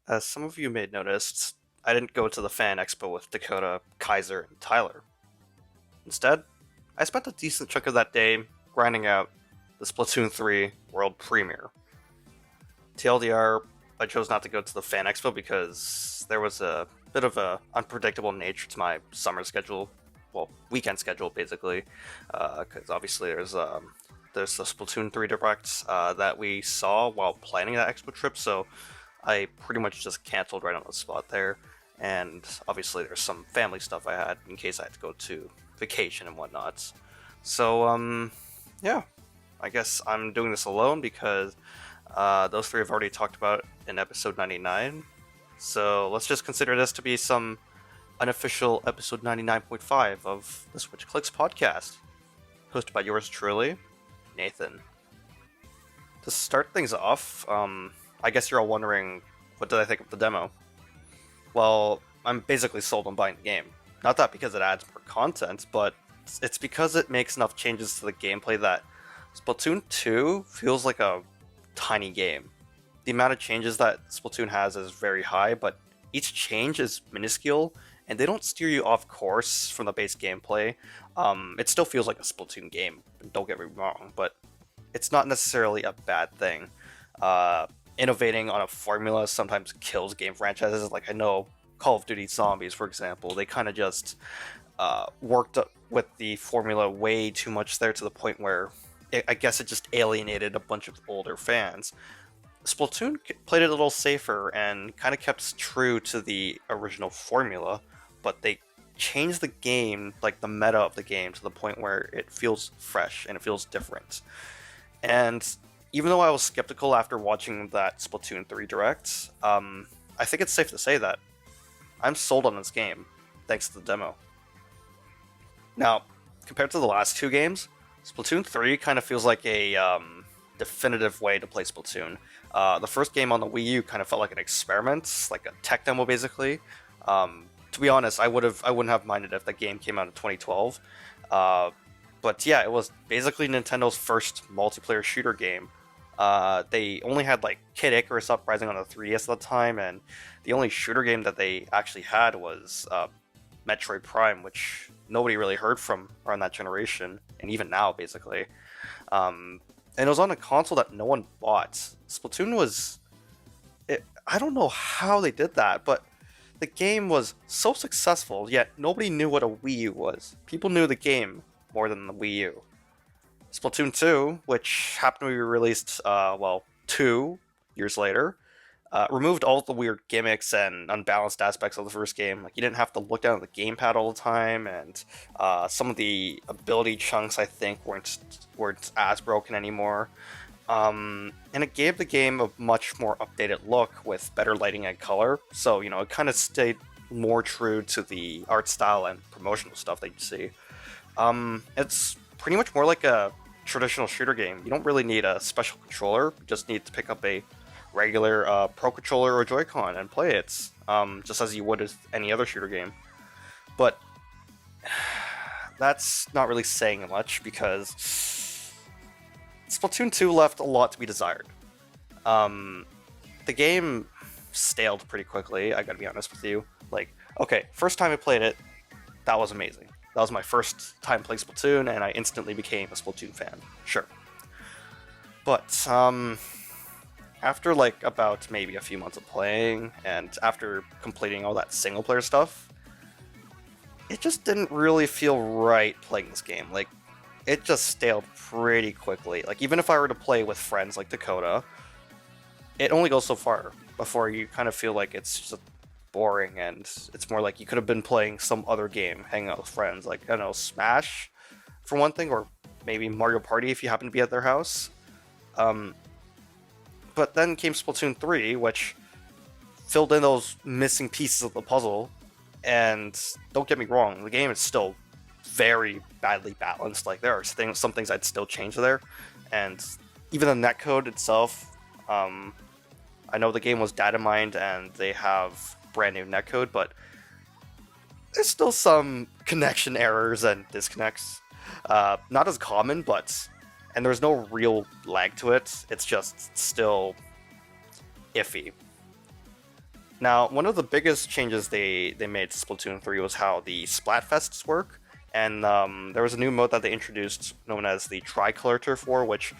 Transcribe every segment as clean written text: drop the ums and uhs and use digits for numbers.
As some of you may have noticed, I didn't go to the Fan Expo with Dakota, Kaiser, and Tyler. Instead, I spent a decent chunk of that day grinding out the Splatoon 3 World Premiere. TLDR, I chose not to go to the Fan Expo because there was a bit of a unpredictable nature to my summer schedule, well, weekend schedule basically, because obviously there's the Splatoon 3 Direct that we saw while planning that expo trip, so I pretty much just canceled right on the spot there. And obviously, there's some family stuff I had in case I had to go to vacation and whatnot. So, yeah, I guess I'm doing this alone because those three have already talked about in episode 99. So let's just consider this to be some unofficial episode 99.5 of the Switch Clicks podcast, hosted by yours truly, Nathan. To start things off, I guess you're all wondering, what did I think of the demo? Well, I'm basically sold on buying the game. Not that because it adds more content, but it's because it makes enough changes to the gameplay that Splatoon 2 feels like a tiny game. The amount of changes that Splatoon has is very high, but each change is minuscule, and they don't steer you off course from the base gameplay. It still feels like a Splatoon game, don't get me wrong, but it's not necessarily a bad thing. Innovating on a formula sometimes kills game franchises. Like I know Call of Duty Zombies, for example, they kind of just worked with the formula way too much there to the point where I guess it just alienated a bunch of older fans. Splatoon played it a little safer and kind of kept true to the original formula, but they changed the game, like the meta of the game, to the point where it feels fresh and it feels different. And even though I was skeptical after watching that Splatoon 3 Direct, I think it's safe to say that I'm sold on this game, thanks to the demo. Now, compared to the last two games, Splatoon 3 kind of feels like a definitive way to play Splatoon. The first game on the Wii U kind of felt like an experiment, like a tech demo basically. To be honest, I wouldn't have minded if the game came out in 2012. But yeah, it was basically Nintendo's first multiplayer shooter game. They only had like Kid Icarus Uprising on the 3DS at the time, and the only shooter game that they actually had was Metroid Prime, which nobody really heard from around that generation, and even now, basically. And it was on a console that no one bought. Splatoon was... I don't know how they did that, but the game was so successful, yet nobody knew what a Wii U was. People knew the game more than the Wii U. Splatoon 2, which happened to be released, 2 years later, removed all the weird gimmicks and unbalanced aspects of the first game. Like, you didn't have to look down at the gamepad all the time, and some of the ability chunks, I think, weren't as broken anymore. And it gave the game a much more updated look with better lighting and color, so, it kind of stayed more true to the art style and promotional stuff that you see. It's pretty much more like a traditional shooter game. You don't really need a special controller, you just need to pick up a regular Pro Controller or Joy-Con and play it, just as you would with any other shooter game. But that's not really saying much because Splatoon 2 left a lot to be desired. The game staled pretty quickly, I gotta be honest with you. Like, okay, first time I played it, that was amazing. That was my first time playing Splatoon, and I instantly became a Splatoon fan. Sure. But, after, like, about maybe a few months of playing, and after completing all that single-player stuff, it just didn't really feel right playing this game. Like, it just staled pretty quickly. Like, even if I were to play with friends like Dakota, it only goes so far before you kind of feel like it's just boring, and it's more like you could have been playing some other game, hanging out with friends, like, I don't know, Smash, for one thing, or maybe Mario Party if you happen to be at their house. But then came Splatoon 3, which filled in those missing pieces of the puzzle, and don't get me wrong, the game is still very badly balanced. Like, there are some things I'd still change there, and even the netcode itself, I know the game was data mined and they have brand new netcode, but there's still some connection errors and disconnects. Not as common, and there's no real lag to it. It's just still iffy. Now, one of the biggest changes they made to Splatoon 3 was how the Splatfests work, and there was a new mode that they introduced known as the Tricolor Turf War, which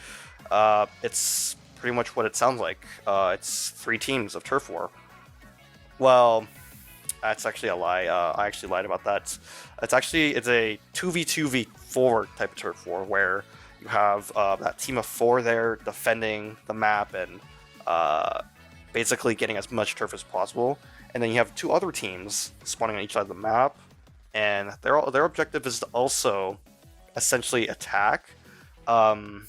it's pretty much what it sounds like. It's 3 teams of Turf War. Well, that's actually a lie. I actually lied about that. It's a 2v2v4 type of Turf War where you have that team of 4 there defending the map and uh, basically getting as much turf as possible. And then you have 2 other teams spawning on each side of the map, and their objective is to also essentially attack. Um,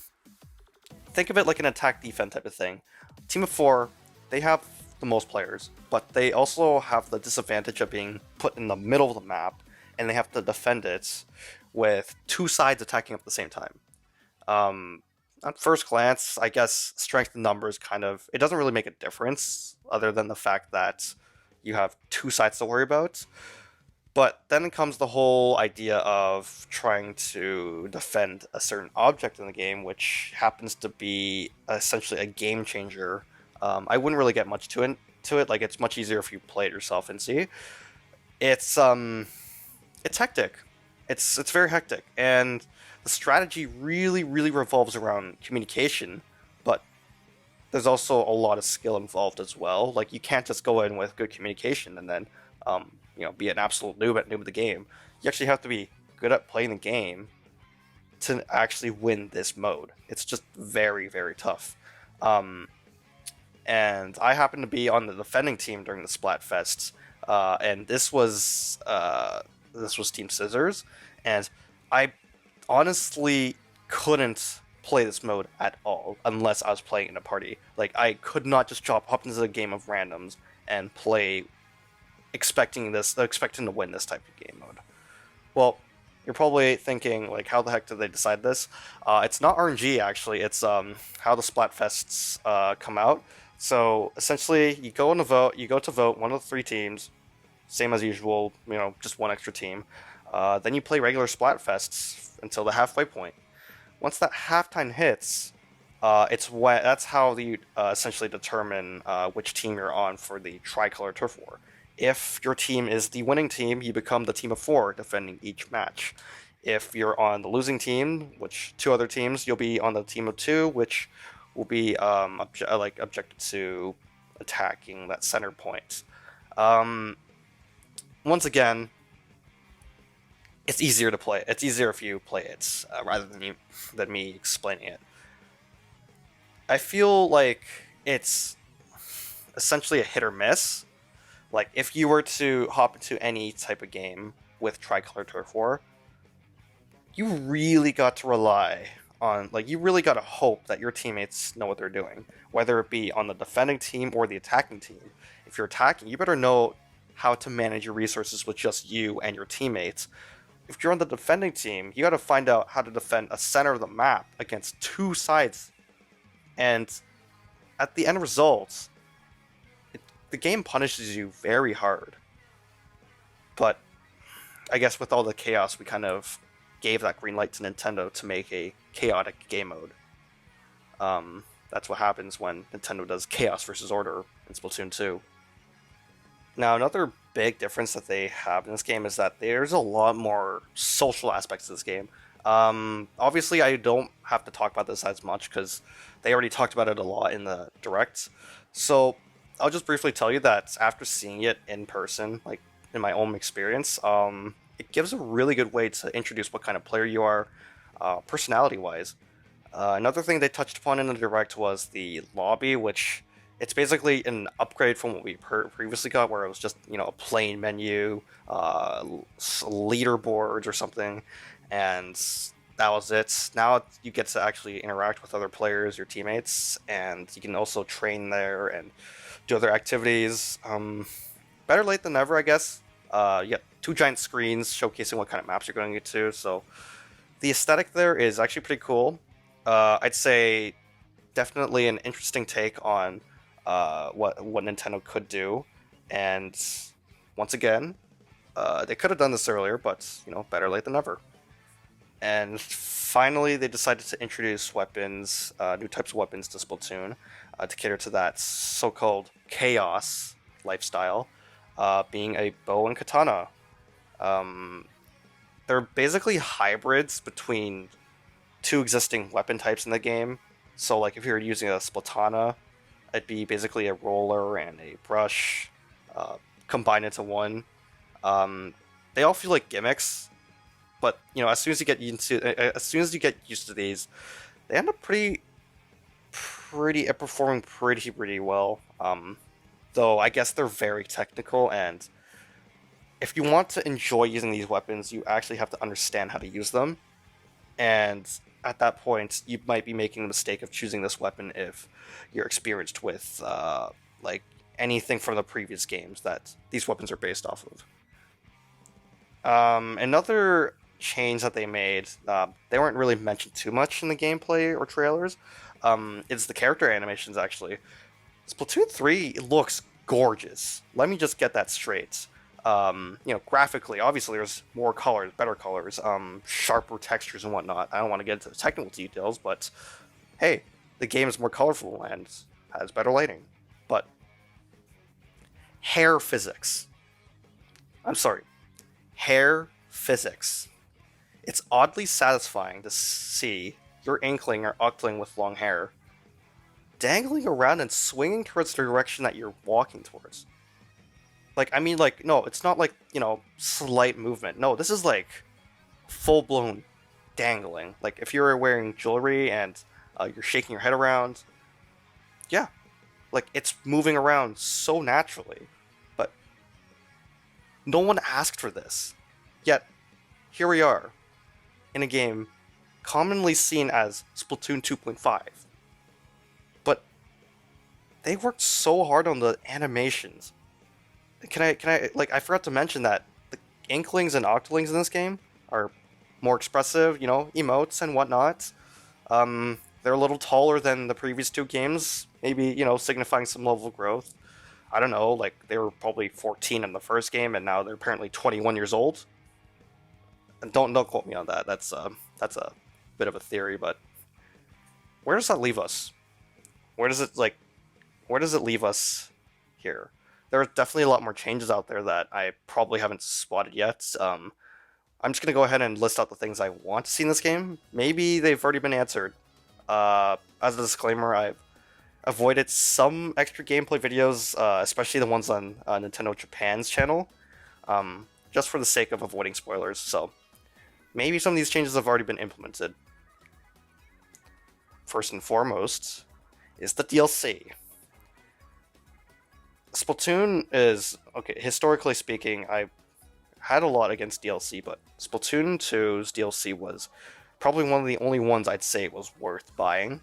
think of it like an attack defense type of thing. Team of 4, they have the most players, but they also have the disadvantage of being put in the middle of the map, and they have to defend it with 2 sides attacking at the same time. At first glance, I guess strength in numbers it doesn't really make a difference other than the fact that you have 2 sides to worry about. But then comes the whole idea of trying to defend a certain object in the game, which happens to be essentially a game changer. I wouldn't really get much to it. Like, it's much easier if you play it yourself and see. It's it's hectic. It's very hectic, and the strategy really revolves around communication. But there's also a lot of skill involved as well. Like, you can't just go in with good communication and then be an absolute noob of the game. You actually have to be good at playing the game to actually win this mode. It's just very tough. Um, and I happened to be on the defending team during the Splatfest, and this was Team Scissors, and I honestly couldn't play this mode at all unless I was playing in a party. Like, I could not just hop into a game of randoms and play expecting to win this type of game mode. Well, you're probably thinking, like, how the heck did they decide this? It's not RNG, actually. It's how the Splatfests come out. So essentially, you go to vote one of the 3 teams, same as usual. Just one extra team. Then you play regular Splatfests until the halfway point. Once that halftime hits, that's how you essentially determine which team you're on for the Tricolor Turf War. If your team is the winning team, you become the team of 4 defending each match. If you're on the losing team, which 2 other teams, you'll be on the team of 2, which will be objected to attacking that center point. Once again, it's easier to play. It's easier if you play it rather than me explaining it. I feel like it's essentially a hit or miss. Like, if you were to hop into any type of game with Tricolor Turf War, you really got to rely on, you really got to hope that your teammates know what they're doing, whether it be on the defending team or the attacking team. If you're attacking, you better know how to manage your resources with just you and your teammates. If you're on the defending team, you got to find out how to defend a center of the map against 2 sides. And at the end result, the game punishes you very hard. But I guess with all the chaos, we kind of gave that green light to Nintendo to make a chaotic game mode. That's what happens when Nintendo does chaos versus order in Splatoon 2. Now, another big difference that they have in this game is that there's a lot more social aspects to this game. Obviously, I don't have to talk about this as much because they already talked about it a lot in the direct. So I'll just briefly tell you that after seeing it in person, like in my own experience, it gives a really good way to introduce what kind of player you are, personality-wise. Another thing they touched upon in the direct was the lobby, which it's basically an upgrade from what we previously got, where it was just a plain menu, leaderboards or something, and that was it. Now you get to actually interact with other players, your teammates, and you can also train there and do other activities. Better late than never, I guess. You got 2 giant screens showcasing what kind of maps you're going to, so the aesthetic there is actually pretty cool. I'd say definitely an interesting take on what Nintendo could do, and once again, they could have done this earlier, but better late than never. And finally, they decided to introduce weapons, new types of weapons to Splatoon, to cater to that so-called chaos lifestyle, being a bow and katana. Um, they're basically hybrids between two existing weapon types in the game. So, like, if you're using a splatana, it'd be basically a roller and a brush uh, combined into one. Um, they all feel like gimmicks, but as soon as you get used to these, they end up pretty performing pretty well. Though I guess they're very technical, and if you want to enjoy using these weapons, you actually have to understand how to use them. And at that point, you might be making the mistake of choosing this weapon if you're experienced with like anything from the previous games that these weapons are based off of. Another change that they made, they weren't really mentioned too much in the gameplay or trailers, is the character animations, actually. Splatoon 3 looks gorgeous. Let me just get that straight. Graphically, obviously there's more colors, better colors, sharper textures and whatnot. I don't want to get into the technical details, but hey, the game is more colorful and has better lighting. But hair physics. I'm sorry. Hair physics. It's oddly satisfying to see your inkling or octling with long hair dangling around and swinging towards the direction that you're walking towards. No, it's not like, slight movement. No, this is like full-blown dangling. Like, if you're wearing jewelry and you're shaking your head around, yeah, like, it's moving around so naturally. But no one asked for this. Yet, here we are, in a game commonly seen as Splatoon 2.5. But they worked so hard on the animations. I forgot to mention that the Inklings and Octolings in this game are more expressive, emotes and whatnot. They're a little taller than the previous two games, maybe, signifying some level of growth. I don't know, like, they were probably 14 in the first game, and now they're apparently 21 years old. And don't quote me on that, that's a bit of a theory, but where does that leave us? Where does it leave us here? There are definitely a lot more changes out there that I probably haven't spotted yet. I'm just going to go ahead and list out the things I want to see in this game. Maybe they've already been answered. As a disclaimer, I've avoided some extra gameplay videos, especially the ones on Nintendo Japan's channel, just for the sake of avoiding spoilers. So maybe some of these changes have already been implemented. First and foremost is the DLC. Splatoon is, okay, historically speaking, I had a lot against DLC, but Splatoon 2's DLC was probably one of the only ones I'd say was worth buying,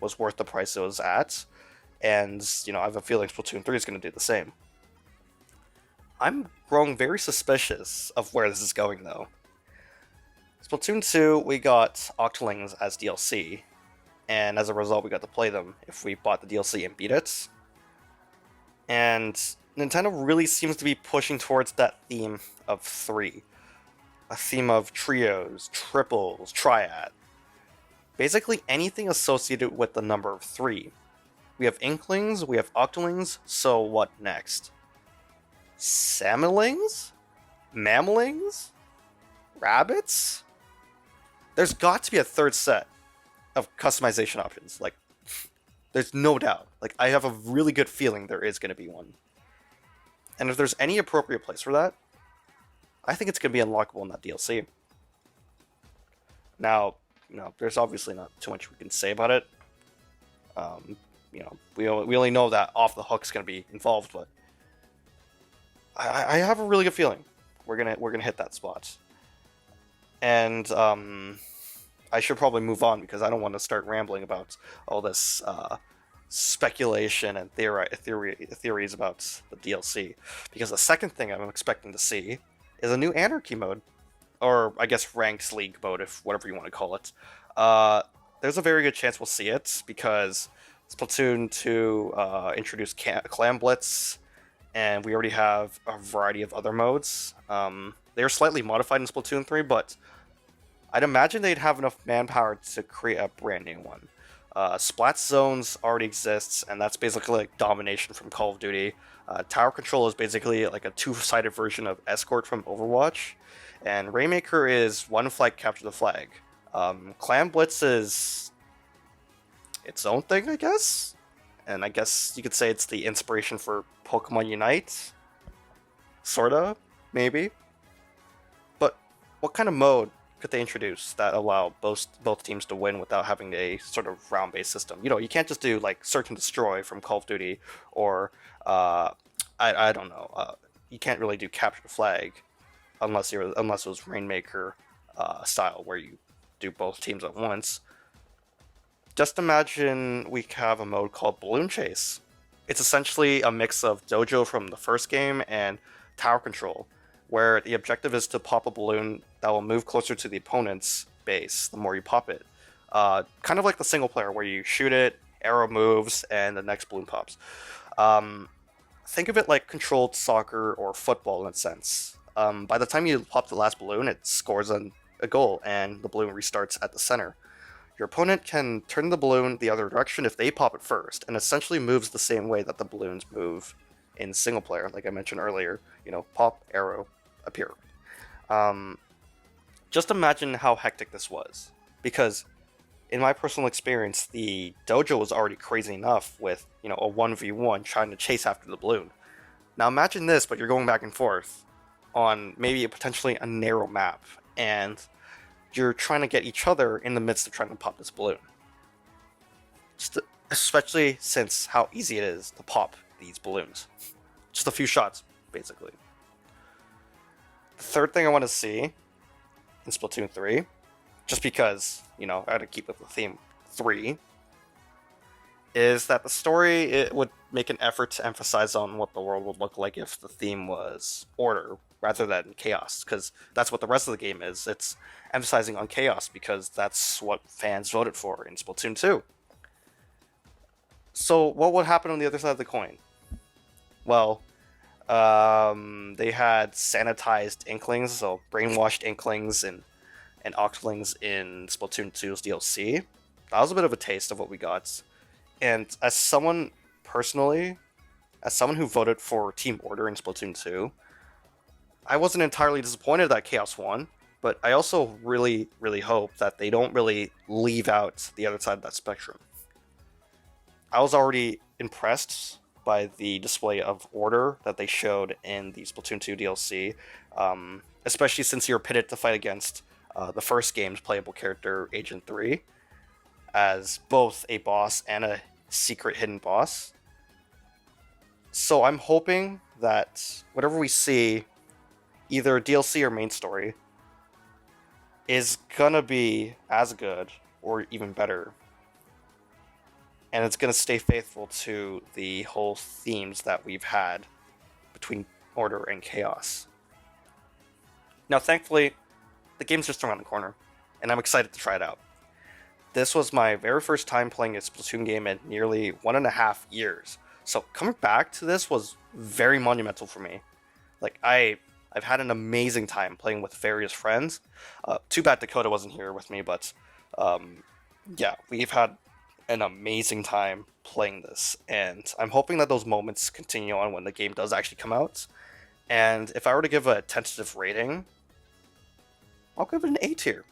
was worth the price it was at, and, I have a feeling Splatoon 3 is going to do the same. I'm growing very suspicious of where this is going, though. Splatoon 2, we got Octolings as DLC, and as a result, we got to play them if we bought the DLC and beat it. And Nintendo really seems to be pushing towards that theme of 3. A theme of trios, triples, triad. Basically anything associated with the number of 3. We have Inklings, we have Octolings, so what next? Salmonlings? Mammalings? Rabbits? There's got to be a third set of customization options, like, there's no doubt. Like, I have a really good feeling there is going to be one. And if there's any appropriate place for that, I think it's going to be unlockable in that DLC. Now, there's obviously not too much we can say about it. We only know that Off the Hook's going to be involved, but I have a really good feeling we're gonna hit that spot. And I should probably move on because I don't want to start rambling about all this speculation and theories about the DLC. Because the second thing I'm expecting to see is a new Anarchy mode, or I guess Ranked League mode, if whatever you want to call it. There's a very good chance we'll see it because Splatoon 2 introduced Clan Blitz, and we already have a variety of other modes. They are slightly modified in Splatoon 3, but I'd imagine they'd have enough manpower to create a brand new one. Splat zones already exists, and that's basically like domination from Call of Duty. Tower control is basically like a two-sided version of escort from Overwatch, and Rainmaker is one flag capture the flag. Clan Blitz is its own thing, I guess, and I guess you could say it's the inspiration for Pokemon Unite, sorta, maybe. But what kind of mode could they introduce that allow both teams to win without having a sort of round-based system? You know, you can't just do like search and destroy from Call of Duty, or I don't know. You can't really do capture the flag unless it was Rainmaker style where you do both teams at once. Just imagine we have a mode called Balloon Chase. It's essentially a mix of Dojo from the first game and Tower Control, where the objective is to pop a balloon that will move closer to the opponent's base the more you pop it. Kind of like the single player where you shoot it, arrow moves, and the next balloon pops. Think of it like controlled soccer or football in a sense. By the time you pop the last balloon, it scores a goal, and the balloon restarts at the center. Your opponent can turn the balloon the other direction if they pop it first, and essentially moves the same way that the balloons move in single player, like I mentioned earlier. You know, pop, arrow, appear. Just imagine how hectic this was, because in my personal experience, the dojo was already crazy enough with, you know, a 1v1 trying to chase after the balloon. Now imagine this, but you're going back and forth on maybe potentially a narrow map, and you're trying to get each other in the midst of trying to pop this balloon. Especially since how easy it is to pop these balloons. Just a few shots, basically. The third thing I want to see in Splatoon 3, just because, you know, I gotta keep with the theme 3, is that the story, it would make an effort to emphasize on what the world would look like if the theme was order rather than chaos, because that's what the rest of the game is. It's emphasizing on chaos because that's what fans voted for in Splatoon 2. So what would happen on the other side of the coin? Well, they had sanitized Inklings, so brainwashed Inklings and Octolings in Splatoon 2's DLC. That was a bit of a taste of what we got. And as someone who voted for Team Order in Splatoon 2, I wasn't entirely disappointed that Chaos won, but I also really, really hope that they don't really leave out the other side of that spectrum. I was already impressed by the display of order that they showed in the Splatoon 2 DLC, especially since you're pitted to fight against the first game's playable character, Agent 3, as both a boss and a secret hidden boss. So I'm hoping that whatever we see, either DLC or main story, is gonna be as good or even better. And it's gonna stay faithful to the whole themes that we've had between Order and Chaos. Now, thankfully, the game's just around the corner, and I'm excited to try it out. This was my very first time playing a Splatoon game in nearly 1.5 years, so coming back to this was very monumental for me. Like, I've had an amazing time playing with various friends. Too bad Dakota wasn't here with me, but yeah, we've had an amazing time playing this, and I'm hoping that those moments continue on when the game does actually come out. And if I were to give a tentative rating, I'll give it an A tier.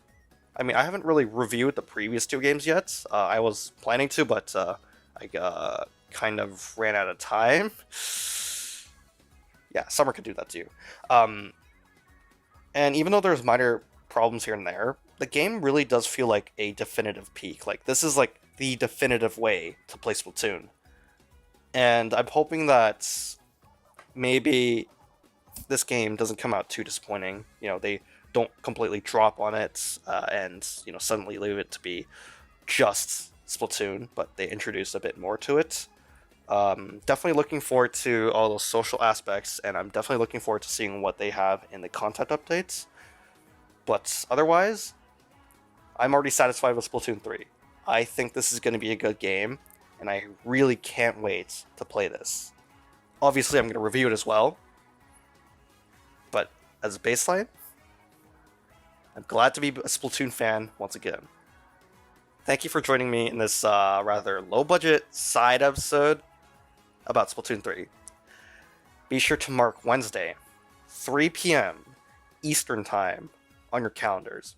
I mean, I haven't really reviewed the previous two games yet. I was planning to, but I kind of ran out of time. Yeah, summer could do that to you. And even though there's minor problems here and there, the game really does feel like a definitive peak. Like, this is like the definitive way to play Splatoon. And I'm hoping that maybe this game doesn't come out too disappointing. You know, they don't completely drop on it and, you know, suddenly leave it to be just Splatoon, but they introduce a bit more to it. Definitely looking forward to all those social aspects, and I'm definitely looking forward to seeing what they have in the content updates. But otherwise, I'm already satisfied with Splatoon 3. I think this is going to be a good game, and I really can't wait to play this. Obviously, I'm going to review it as well, but as a baseline, I'm glad to be a Splatoon fan once again. Thank you for joining me in this rather low-budget side episode about Splatoon 3. Be sure to mark Wednesday, 3 p.m. Eastern Time on your calendars.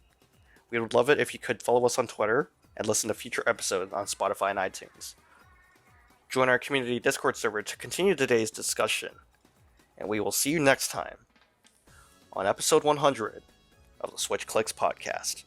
We would love it if you could follow us on Twitter and listen to future episodes on Spotify and iTunes. Join our community Discord server to continue today's discussion, and we will see you next time on episode 100 of the Switch Clicks podcast.